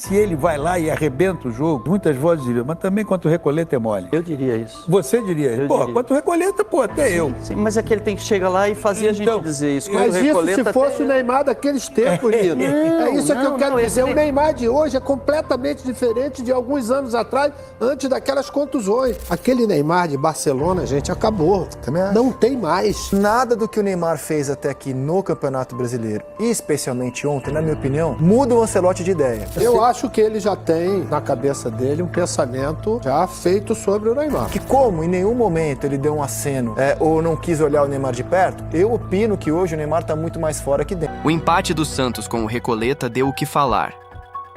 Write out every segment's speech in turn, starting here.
se ele vai lá e arrebenta o jogo, muitas vozes diriam, mas também quanto o Recoleta é mole. Eu diria isso. Você diria? Quanto o Recoleta, até eu. Sim, mas é que ele tem que chegar lá e fazer a gente dizer isso. Mas isso se fosse o Neymar daqueles tempos, Nino. É isso que eu quero dizer. O Neymar de hoje é completamente diferente de alguns anos atrás, antes daquelas contusões. Aquele Neymar de Barcelona, gente, acabou. Não tem mais. Nada do que o Neymar fez até aqui no Campeonato Brasileiro, e especialmente ontem, na minha opinião, muda o Ancelotti de ideia. Eu acho que ele já tem na cabeça dele um pensamento já feito sobre o Neymar. Que como em nenhum momento ele deu um aceno ou não quis olhar o Neymar de perto, eu opino que hoje o Neymar está muito mais fora que dentro. O empate do Santos com o Recoleta deu o que falar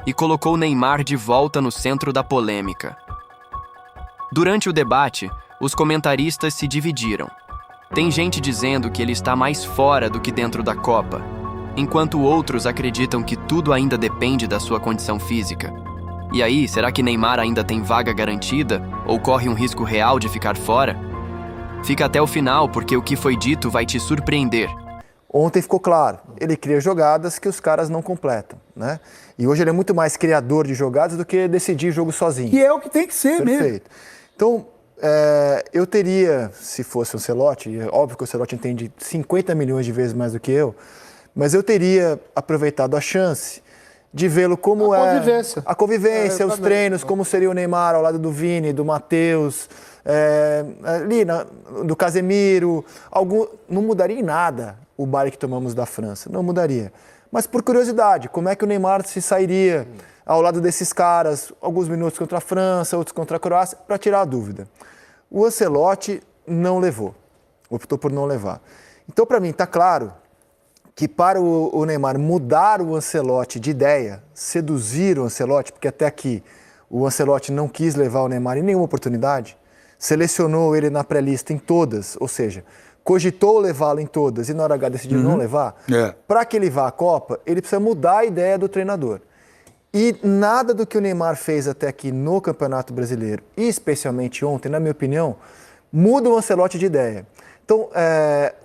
e colocou o Neymar de volta no centro da polêmica. Durante o debate, os comentaristas se dividiram. Tem gente dizendo que ele está mais fora do que dentro da Copa, enquanto outros acreditam que tudo ainda depende da sua condição física. E aí, será que Neymar ainda tem vaga garantida ou corre um risco real de ficar fora? Fica até o final, porque o que foi dito vai te surpreender. Ontem ficou claro, ele cria jogadas que os caras não completam, né? E hoje ele é muito mais criador de jogadas do que decidir jogo sozinho. E é o que tem que ser mesmo. Perfeito. Então, eu teria, se fosse o Ancelotti, é óbvio que o Ancelotti entende 50 milhões de vezes mais do que eu, mas eu teria aproveitado a chance de vê-lo como a convivência, os treinos, como seria o Neymar ao lado do Vini, do Matheus, ali do Casemiro. Não mudaria em nada o baile que tomamos da França, não mudaria. Mas por curiosidade, como é que o Neymar se sairia ao lado desses caras, alguns minutos contra a França, outros contra a Croácia, para tirar a dúvida. O Ancelotti não levou, optou por não levar. Então, para mim, está claro que para o Neymar mudar o Ancelotti de ideia, seduzir o Ancelotti, porque até aqui o Ancelotti não quis levar o Neymar em nenhuma oportunidade, selecionou ele na pré-lista em todas, ou seja, cogitou levá-lo em todas e na hora H decidiu não levar, para que ele vá à Copa, ele precisa mudar a ideia do treinador. E nada do que o Neymar fez até aqui no Campeonato Brasileiro, e especialmente ontem, na minha opinião, muda o Ancelotti de ideia. Então,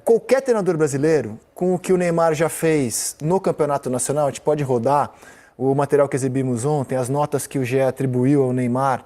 qualquer treinador brasileiro, com o que o Neymar já fez no Campeonato Nacional, a gente pode rodar o material que exibimos ontem, as notas que o GE atribuiu ao Neymar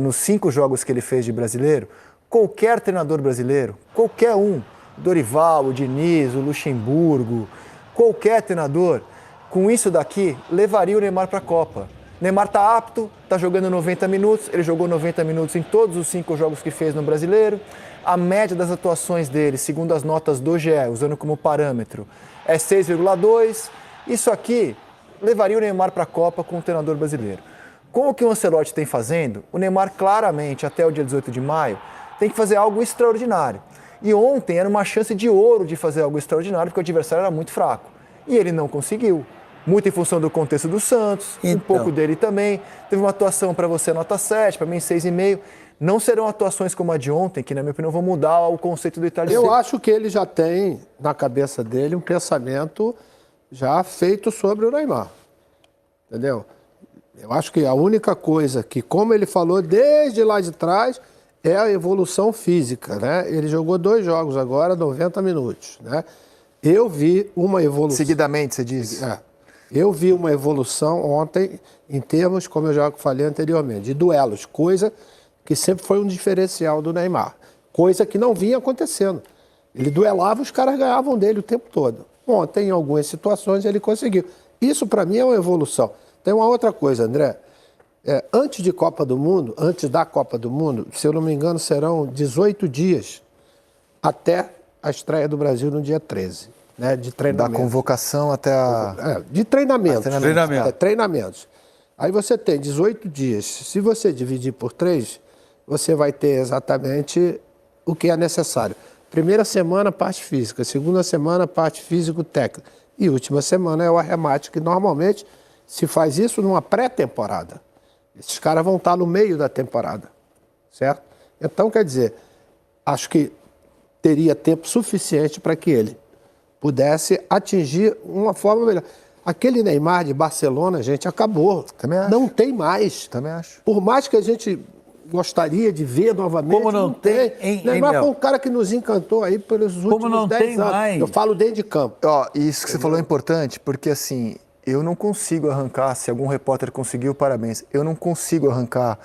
nos 5 jogos que ele fez de brasileiro, qualquer treinador brasileiro, qualquer um, Dorival, o Diniz, o Luxemburgo, qualquer treinador, com isso daqui, levaria o Neymar para a Copa. Neymar está apto, está jogando 90 minutos, ele jogou 90 minutos em todos os 5 jogos que fez no Brasileiro. A média das atuações dele, segundo as notas do GE, usando como parâmetro, é 6,2. Isso aqui levaria o Neymar para a Copa com o treinador brasileiro. Com o que o Ancelotti tem fazendo, o Neymar claramente, até o dia 18 de maio, tem que fazer algo extraordinário. E ontem era uma chance de ouro de fazer algo extraordinário, porque o adversário era muito fraco. E ele não conseguiu. Muito em função do contexto do Santos, um pouco dele também. Teve uma atuação para você nota 7, para mim 6,5. Não serão atuações como a de ontem, que na minha opinião vão mudar o conceito do italiano. Eu acho que ele já tem na cabeça dele um pensamento já feito sobre o Neymar. Entendeu? Eu acho que a única coisa que, como ele falou desde lá de trás, é a evolução física, né? Ele jogou 2 jogos agora, 90 minutos, né? Eu vi uma evolução... Seguidamente, você diz? Eu vi uma evolução ontem em termos, como eu já falei anteriormente, de duelos, coisa que sempre foi um diferencial do Neymar, coisa que não vinha acontecendo. Ele duelava, os caras ganhavam dele o tempo todo. Ontem, em algumas situações, ele conseguiu. Isso, para mim, é uma evolução. Tem uma outra coisa, André. Antes da Copa do Mundo, se eu não me engano, serão 18 dias até a estreia do Brasil no dia 13. Né, de treinamento. Da convocação até a... de treinamento. Treinamentos. Aí você tem 18 dias. Se você dividir por 3, você vai ter exatamente o que é necessário. Primeira semana, parte física. Segunda semana, parte físico-técnica. E última semana é o arremate, que normalmente se faz isso numa pré-temporada. Esses caras vão estar no meio da temporada, certo? Então, quer dizer, acho que teria tempo suficiente para que ele pudesse atingir uma forma melhor. Aquele Neymar de Barcelona, gente, acabou. Também acho. Não tem mais. Também acho. Por mais que a gente gostaria de ver novamente, como não tem. Neymar foi um cara que nos encantou aí pelos últimos 10 anos. Mais. Eu falo dentro de campo. Isso que você falou é importante, porque assim, eu não consigo arrancar, se algum repórter conseguiu, parabéns, eu não consigo arrancar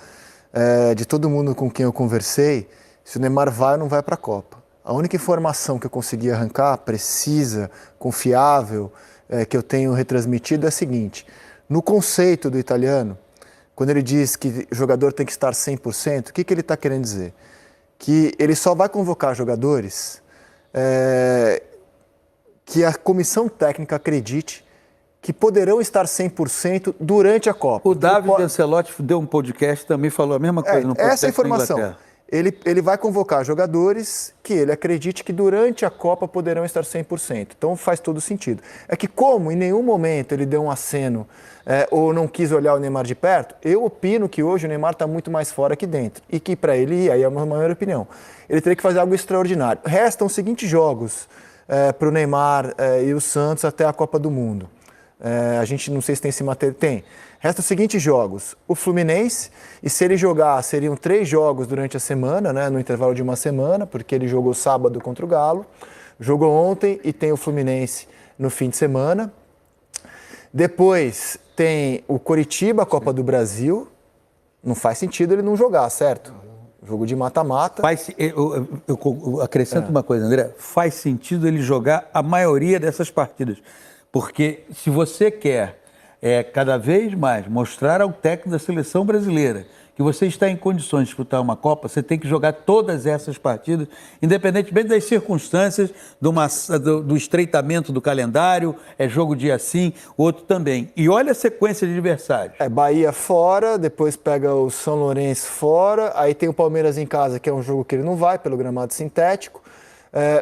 de todo mundo com quem eu conversei se o Neymar vai ou não vai para a Copa. A única informação que eu consegui arrancar, precisa, confiável, que eu tenho retransmitido é a seguinte: no conceito do italiano, quando ele diz que o jogador tem que estar 100%, o que ele está querendo dizer? Que ele só vai convocar jogadores que a comissão técnica acredite que poderão estar 100% durante a Copa. O David Ancelotti deu um podcast, também falou a mesma coisa no podcast. Essa informação. Ele vai convocar jogadores que ele acredite que durante a Copa poderão estar 100%. Então faz todo sentido. É que como em nenhum momento ele deu um aceno ou não quis olhar o Neymar de perto, eu opino que hoje o Neymar está muito mais fora que dentro. E que para ele, aí é uma maior opinião, ele teria que fazer algo extraordinário. Restam os seguintes jogos para o Neymar e o Santos até a Copa do Mundo. A gente não sei se tem esse material. Tem. Resta os seguintes jogos: o Fluminense, e se ele jogar, seriam 3 jogos durante a semana, né, no intervalo de uma semana, porque ele jogou sábado contra o Galo, jogou ontem e tem o Fluminense no fim de semana. Depois tem o Coritiba, a Copa do Brasil. Não faz sentido ele não jogar, certo? Jogo de mata-mata. Eu acrescento uma coisa, André. Faz sentido ele jogar a maioria dessas partidas. Porque se você quer cada vez mais mostrar ao técnico da seleção brasileira que você está em condições de disputar uma Copa, você tem que jogar todas essas partidas, independentemente das circunstâncias, do estreitamento do calendário, jogo dia sim, outro também. E olha a sequência de adversários. Bahia fora, depois pega o São Lourenço fora, aí tem o Palmeiras em casa, que é um jogo que ele não vai, pelo gramado sintético.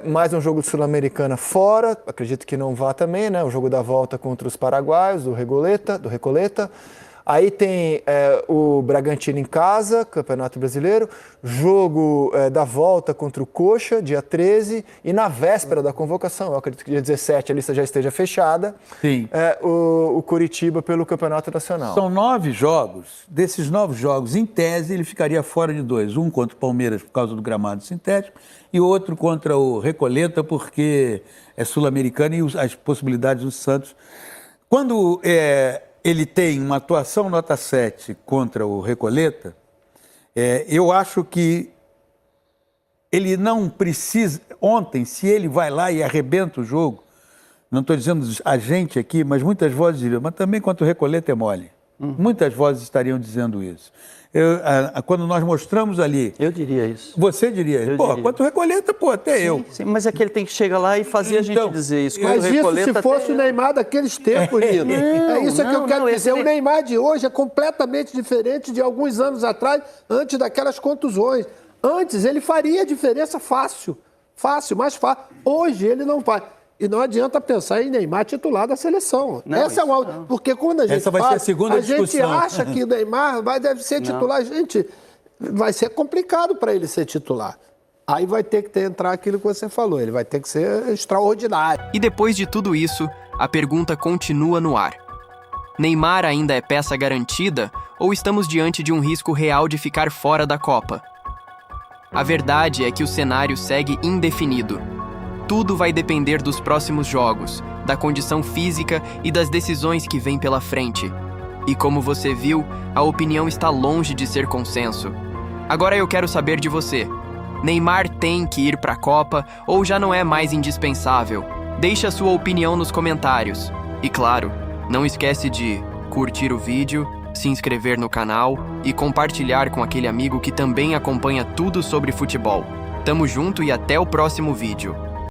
Mais um jogo de Sul-Americana fora, acredito que não vá também, né? O jogo da volta contra os paraguaios, do Recoleta. Aí tem o Bragantino em casa, Campeonato Brasileiro, jogo da volta contra o Coxa, dia 13, e na véspera da convocação, eu acredito que dia 17 a lista já esteja fechada, sim. O Coritiba pelo Campeonato Nacional. São 9 jogos. Desses 9 jogos, em tese, ele ficaria fora de 2. Um contra o Palmeiras por causa do gramado sintético e outro contra o Recoleta porque é sul-americano e as possibilidades do Santos. Quando ele tem uma atuação nota 7 contra o Recoleta, eu acho que ele não precisa... Ontem, se ele vai lá e arrebenta o jogo, não estou dizendo a gente aqui, mas muitas vozes diriam, mas também contra o Recoleta é mole. Muitas vozes estariam dizendo isso. Quando nós mostramos ali... Eu diria isso. Você diria isso? Quanto o Recoleta, até sim, eu. Sim, mas é que ele tem que chegar lá e fazer a gente dizer isso. Mas isso se fosse o Neymar daqueles tempos, Nino. É isso que eu quero dizer. O Neymar de hoje é completamente diferente de alguns anos atrás, antes daquelas contusões. Antes ele faria diferença fácil. Fácil, mais fácil. Hoje ele não faz. E não adianta pensar em Neymar titular da seleção. Não, essa é uma... Porque quando a gente essa vai ser a segunda discussão. gente acha que o Neymar deve ser titular. Gente, vai ser complicado para ele ser titular. Aí vai ter que entrar aquilo que você falou. Ele vai ter que ser extraordinário. E depois de tudo isso, a pergunta continua no ar. Neymar ainda é peça garantida ou estamos diante de um risco real de ficar fora da Copa? A verdade é que o cenário segue indefinido. Tudo vai depender dos próximos jogos, da condição física e das decisões que vêm pela frente. E como você viu, a opinião está longe de ser consenso. Agora eu quero saber de você. Neymar tem que ir para a Copa ou já não é mais indispensável? Deixe a sua opinião nos comentários. E claro, não esquece de curtir o vídeo, se inscrever no canal e compartilhar com aquele amigo que também acompanha tudo sobre futebol. Tamo junto e até o próximo vídeo.